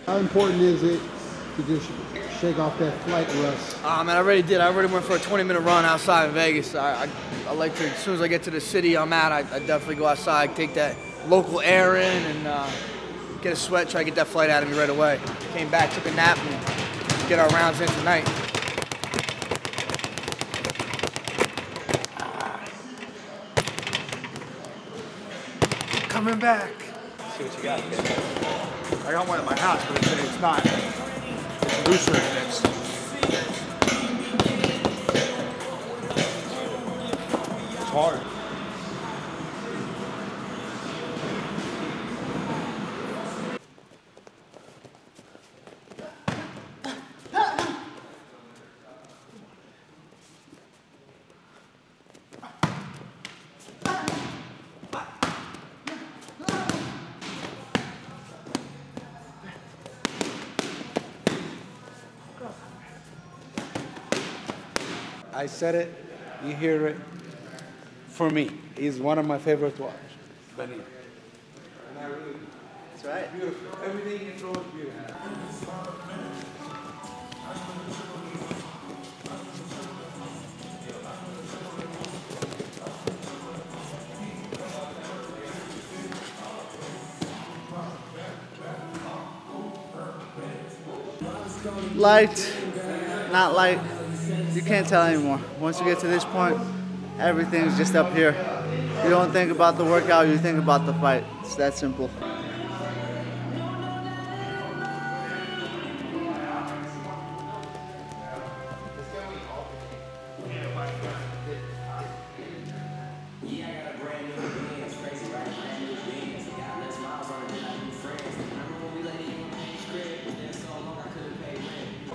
How important is it to just shake off that flight rush? Man, I already did. I already went for a 20-minute run outside in Vegas. I like to, as soon as I get to the city I'm at, I definitely go outside, take that local air in, and get a sweat, try to get that flight out of me right away. Came back, took a nap, and get our rounds in tonight. Coming back. See what you got, kid. I got one at my house, but it's not. It's looser and it's hard. I said it, you hear it. For me, he's one of my favorite watch. Benny. That's right. Beautiful. Everything you throw is beautiful. Light, not light. You can't tell anymore. Once you get to this point, everything's just up here. You don't think about the workout, you think about the fight. It's that simple.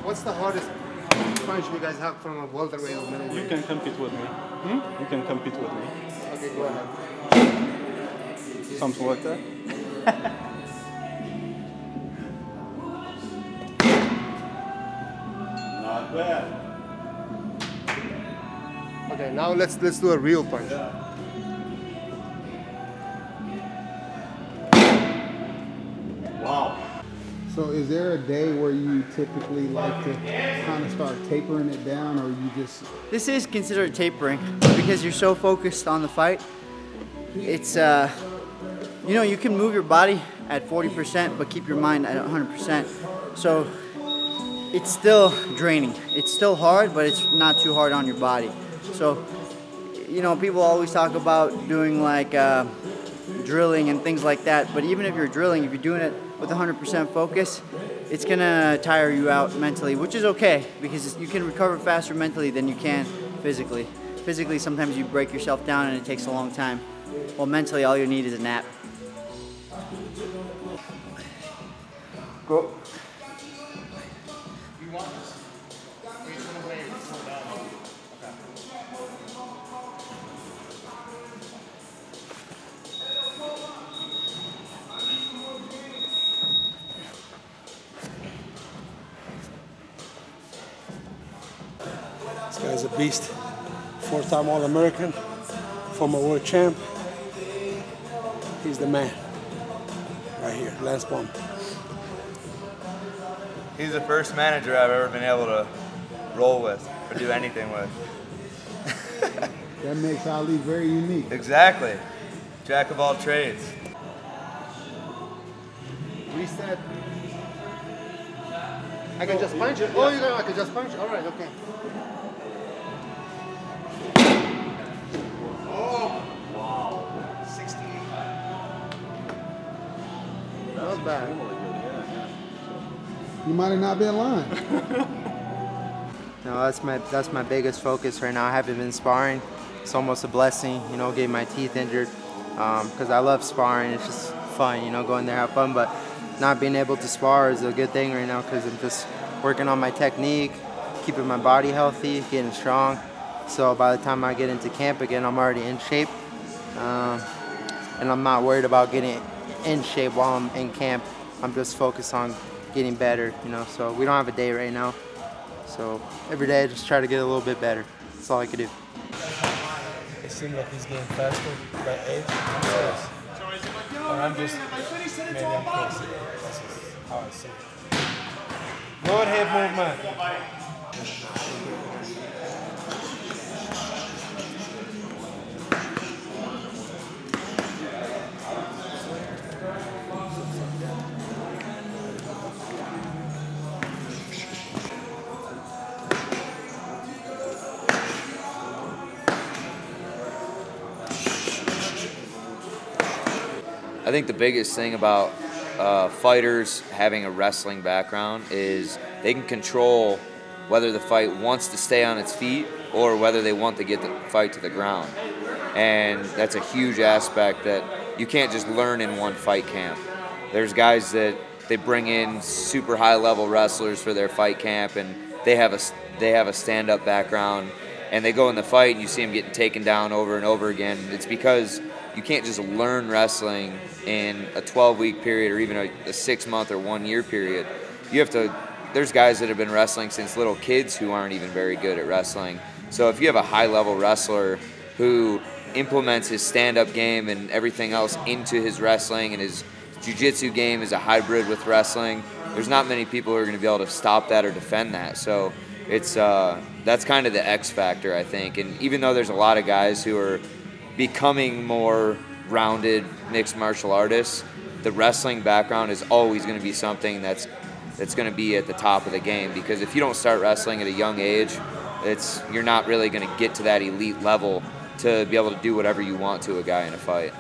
What's the hardest punch you guys have from a welterweight or middleweight? You can compete with me. You can compete with me. Okay, go ahead. Something like that. Not bad. Okay, now let's do a real punch. Wow. So is there a day where you typically like to kind of start tapering it down, or you just... This is considered tapering because you're so focused on the fight. It's, you know, you can move your body at 40%, but keep your mind at 100%. So it's still draining. It's still hard, but it's not too hard on your body. So, you know, people always talk about doing like drilling and things like that, but even if you're drilling, if you're doing it with 100% focus, it's gonna tire you out mentally, which is okay because you can recover faster mentally than you can physically. Physically, sometimes you break yourself down and it takes a long time. Well, mentally, all you need is a nap. Go. You want this? This guy's a beast. Four-time All-American, former world champ. He's the man. Right here, Lance Baum. He's the first manager I've ever been able to roll with or do anything with. That makes Ali very unique. Exactly. Jack of all trades. Reset. I can just punch it? Oh, I can just punch? All right, okay. Oh! Wow. 68. Not bad. You might have not been lying. No, that's my biggest focus right now. I haven't been sparring. It's almost a blessing, you know, getting my teeth injured because I love sparring. It's just fun, you know, going there, have fun. But not being able to spar is a good thing right now because I'm just working on my technique, keeping my body healthy, getting strong. So by the time I get into camp again, I'm already in shape. And I'm not worried about getting in shape while I'm in camp. I'm just focused on getting better, you know. So we don't have a day right now. So every day I just try to get a little bit better. That's all I can do. It seems like he's getting faster by age. Or I'm just, maybe I'm crazy. That's just how I see it. Good hip movement. I think the biggest thing about fighters having a wrestling background is they can control whether the fight wants to stay on its feet or whether they want to get the fight to the ground. And that's a huge aspect that you can't just learn in one fight camp. There's guys that they bring in super high-level wrestlers for their fight camp, and they have a stand-up background, and they go in the fight and you see them getting taken down over and over again. It's because you can't just learn wrestling in a 12-week period or even a 6-month or 1-year period. You have to. There's guys that have been wrestling since little kids who aren't even very good at wrestling. So if you have a high-level wrestler who implements his stand-up game and everything else into his wrestling, and his jiu-jitsu game is a hybrid with wrestling, there's not many people who are going to be able to stop that or defend that. So it's that's kind of the X factor, I think. And even though there's a lot of guys who are becoming more rounded mixed martial artists, the wrestling background is always going to be something that's going to be at the top of the game, because if you don't start wrestling at a young age, you're not really going to get to that elite level to be able to do whatever you want to a guy in a fight.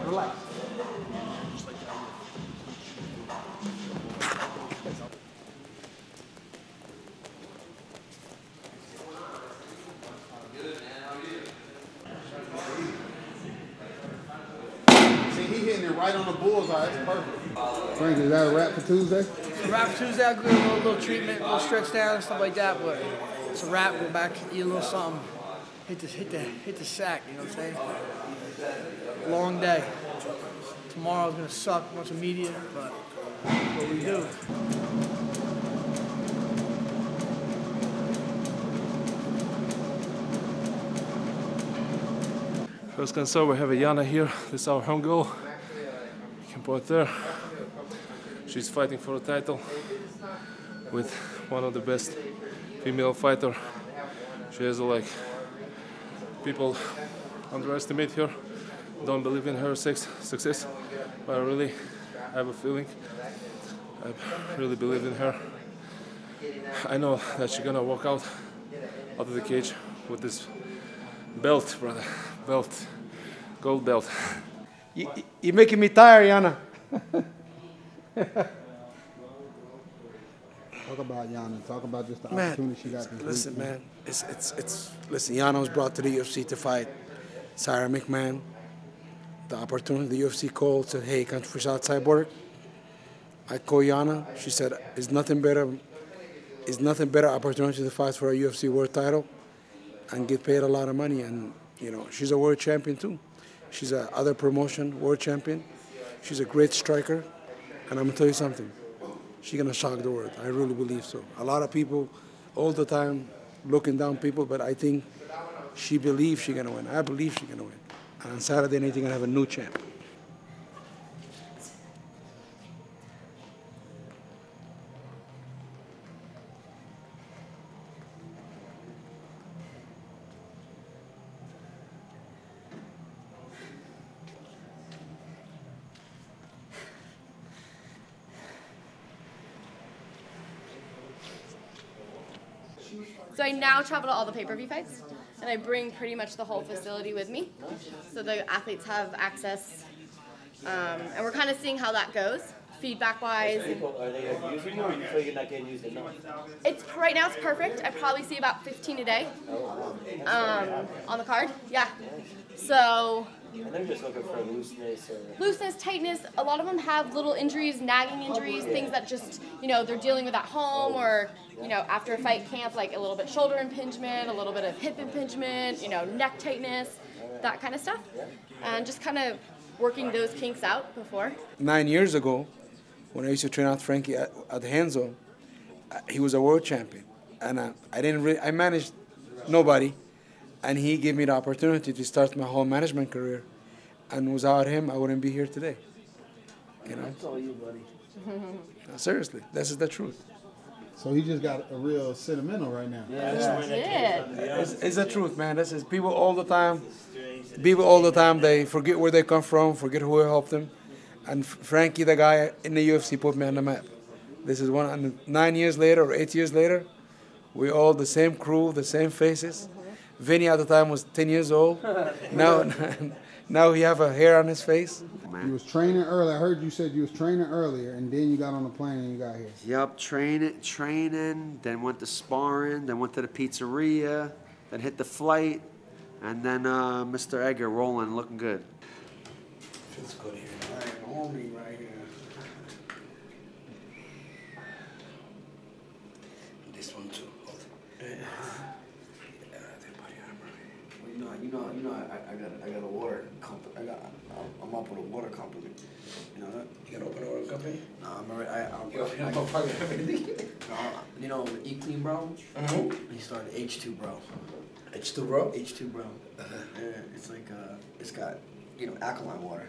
Relax. See, he hitting it right on the bullseye. It's perfect. Frankie, is that a wrap for Tuesday? It's a wrap for Tuesday. I'll do a little treatment, a little stretch down and stuff like that. But it's a wrap. Go back, eat a little something. Hit the sack. You know what I'm saying? Long day. Tomorrow's gonna suck. A bunch of media, but that's what we do. First concern, we have a Jana here. This is our home girl. You can point there. She's fighting for a title with one of the best female fighter. She has people underestimate her, don't believe in her success, but I really have a feeling. I really believe in her. I know that she's gonna walk out of the cage with this belt, brother. Belt. Gold belt. You're making me tired, Jana. Talk about Jana. Talk about just the opportunity she got this Listen, week. man. Listen, Jana was brought to the UFC to fight Sarah McMahon. The opportunity, the UFC called, said, hey, can't you fish outside border? I called Jana. She said, it's nothing better opportunity to fight for a UFC world title and get paid a lot of money. And, you know, she's a world champion too. She's a other promotion world champion. She's a great striker. And I'm gonna tell you something. She's gonna shock the world. I really believe so. A lot of people all the time looking down people, but I think she believes she's gonna win. I believe she's gonna win. And on Saturday night, you're gonna have a new champ. So I now travel to all the pay-per-view fights, and I bring pretty much the whole facility with me. So the athletes have access, and we're kind of seeing how that goes, feedback-wise. Are they using you, or you feel you're not getting used enough? Right now it's perfect. I probably see about 15 a day on the card. Yeah. So. And they're just looking for looseness. Looseness, tightness. A lot of them have little injuries, nagging injuries, things that just, they're dealing with at home or, after a fight camp, like a little bit shoulder impingement, a little bit of hip impingement, neck tightness, that kind of stuff. And just kind of working those kinks out before. 9 years ago, when I used to train out Frankie at the hand zone, he was a world champion. And I managed nobody. And he gave me the opportunity to start my whole management career. And without him, I wouldn't be here today. That's all you, buddy. Seriously, this is the truth. So he just got a real sentimental right now. It's the truth, man. This is people all the time. People all the time, they forget where they come from, forget who helped them. And Frankie, the guy in the UFC, put me on the map. This is one, and 9 years later or 8 years later, we all the same crew, the same faces. Vinny at the time was 10 years old. Now he have a hair on his face. You was training early. I heard you said you was training earlier, and then you got on the plane and you got here. Yep, training, then went to sparring, then went to the pizzeria, then hit the flight, and then Mr. Edgar rolling, looking good. Feels good here. All right, homie right here. This one too. I got a water company. I'm up with a water company. You know that? You got to open a water company? No, I'm already. You know, Eat Clean Bro? He started H2 Bro. H2 Bro? H2 Bro. Yeah, it's like it's got alkaline water.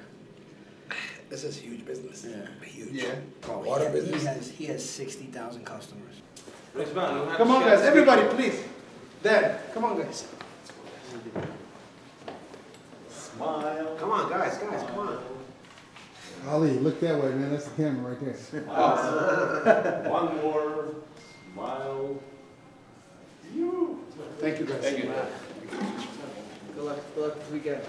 This is huge business. Yeah, huge. Yeah, bro, Water business. He has 60,000 customers. Come on, guys, everybody, please. Dad, come on, guys. Smile. Come on, guys, come on. Ali, look that way, man. That's the camera right there. One more. Smile. Thank you, guys. Good luck this weekend.